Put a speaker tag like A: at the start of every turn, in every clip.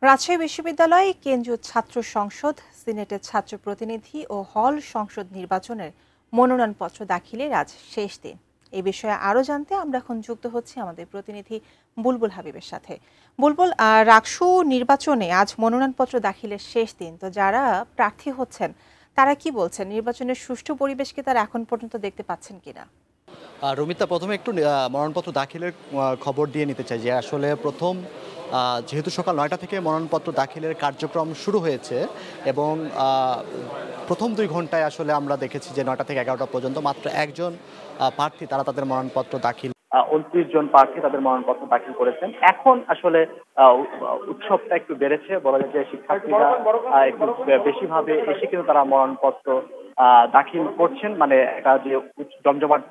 A: রাজশাহী বিশ্ববিদ্যালয় কেন্দ্রীয় ছাত্র সংসদ, সিনেটের ছাত্র প্রতিনিধি ও হল সংসদ নির্বাচনের মনোনয়নপত্র দাখিলের আজ শেষ দিন। এই বিষয়ে আরও জানতে আমরা এখন যুক্ত হচ্ছি আমাদের প্রতিনিধি বুলবুল হাবিবের সাথে। বুলবুল, রাকসু নির্বাচনে আজ মনোনয়নপত্র দাখিলের শেষ দিন, তো যারা প্রার্থী হচ্ছেন তারা কি বলছেন? নির্বাচনের সুষ্ঠু পরিবেশকে তারা এখন পর্যন্ত দেখতে পাচ্ছেন কিনা?
B: রমিতা, প্রথমে একটু মনোনয়নপত্র দাখিলের খবর দিয়ে নিতে চাই যে আসলে যেহেতু সকাল ৯টা থেকে মনোনয়নপত্র দাখিলের কার্যক্রম শুরু হয়েছে এবং প্রথম ২ ঘন্টায় আসলে আমরা দেখেছি যে ৯টা থেকে ১১টা পর্যন্ত মাত্র একজন প্রার্থী তারা তাদের মনোনয়নপত্র দাখিল ২৯ জন প্রার্থী তাদের মনোনয়নপত্র দাখিল করেছেন। এখন আসলে উৎসবটা একটু বেড়েছে, বলা যায় যে শিক্ষার্থীরা একটু বেশিভাবে এসে কিন্তু তারা মনোনয়নপত্র দাখিল করছেন, মানে একটা যে জমজমাট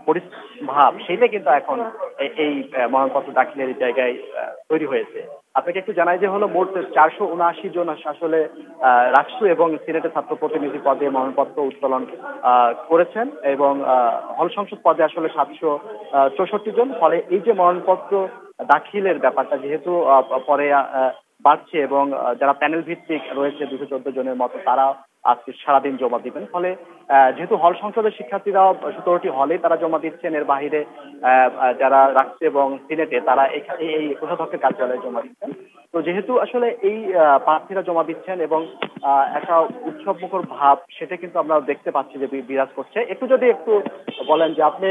B: ভাব সেটা কিন্তু এখন এই মনোনয়নপত্র দাখিলের জায়গায় তৈরি হয়েছে। আপনাকে একটু জানাই যে হলো মোট ৪৭৯ জন আসলে রাকসু এবং সিনেটের ছাত্র প্রতিনিধি পদে মনোনয়নপত্র উত্তোলন করেছেন এবং হল সংসদ পদে আসলে ৭৬৪ জন। ফলে এই যে মনোনয়নপত্র দাখিলের ব্যাপারটা যেহেতু পরে বাড়ছে এবং যারা প্যানেল ভিত্তিক রয়েছে ২১৪ জনের মতো তারা আজকে সারাদিন জমা দিবেন। ফলে যেহেতু হল সংসদের শিক্ষার্থীরা ১৭টি হলে তারা জমা দিচ্ছেন, এর বাহিরে যারা রাকসু এবং সিনেটে তারা এই কোষাধ্যক্ষের কার্যালয়ে জমা দিচ্ছেন। তো যেহেতু আসলে এই প্রার্থীরা জমা দিচ্ছেন এবং একটা উৎসব মুখর ভাব সেটা কিন্তু আমরা দেখতে পাচ্ছি যে বিরাজ করছে। একটু বলেন যে আপনি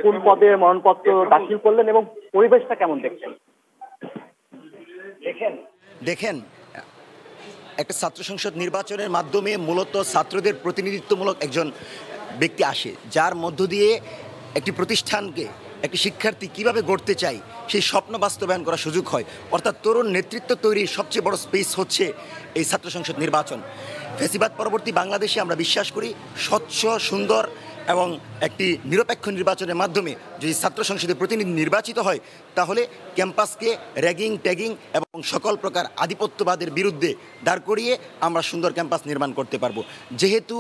B: কোন পদে মনোনয়নপত্র দাখিল করলেন এবং পরিবেশটা কেমন দেখছেন?
C: দেখেন, একটা ছাত্র সংসদ নির্বাচনের মাধ্যমে মূলত ছাত্রদের প্রতিনিধিত্বমূলক একজন ব্যক্তি আসে, যার মধ্য দিয়ে একটি প্রতিষ্ঠানকে একটি শিক্ষার্থী কিভাবে গড়তে চায় সেই স্বপ্ন বাস্তবায়ন করার সুযোগ হয়। অর্থাৎ তরুণ নেতৃত্ব তৈরির সবচেয়ে বড় স্পেস হচ্ছে এই ছাত্র সংসদ নির্বাচন। ফ্যাসিবাদ পরবর্তী বাংলাদেশে আমরা বিশ্বাস করি স্বচ্ছ, সুন্দর এবং একটি নিরপেক্ষ নির্বাচনের মাধ্যমে যদি ছাত্র সংসদের প্রতিনিধি নির্বাচিত হয় তাহলে ক্যাম্পাসকে র্যাগিং, ট্যাগিং এবং সকল প্রকার আধিপত্যবাদের বিরুদ্ধে দাঁড় করিয়ে আমরা সুন্দর ক্যাম্পাস নির্মাণ করতে পারবো। যেহেতু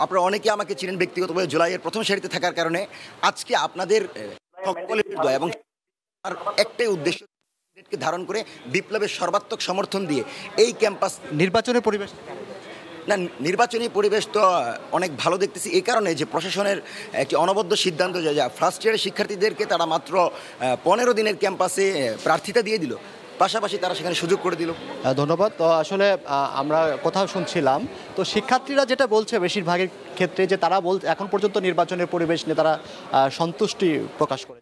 C: আপনারা অনেকে আমাকে চিনেন ব্যক্তিগতভাবে, জুলাইয়ের প্রথম সারিতে থাকার কারণে আজকে আপনাদের সকলের দয়া এবং একটাই উদ্দেশ্যকে ধারণ করে বিপ্লবের সর্বাত্মক সমর্থন দিয়ে এই ক্যাম্পাস
B: নির্বাচনের পরিবেশ
C: না, নির্বাচনী পরিবেশ তো অনেক ভালো দেখতেছি এই কারণে যে প্রশাসনের একটি অনবদ্য সিদ্ধান্ত যে ফার্স্ট ইয়ারের শিক্ষার্থীদেরকে তারা মাত্র ১৫ দিনের ক্যাম্পাসে প্রার্থিতা দিয়ে দিল, পাশাপাশি তারা সেখানে সুযোগ করে দিল।
B: ধন্যবাদ। তো আসলে আমরা কোথাও শুনছিলাম, তো শিক্ষার্থীরা যেটা বলছে বেশিরভাগের ক্ষেত্রে যে তারা এখন পর্যন্ত নির্বাচনের পরিবেশ নিয়ে তারা সন্তুষ্টি প্রকাশ করে।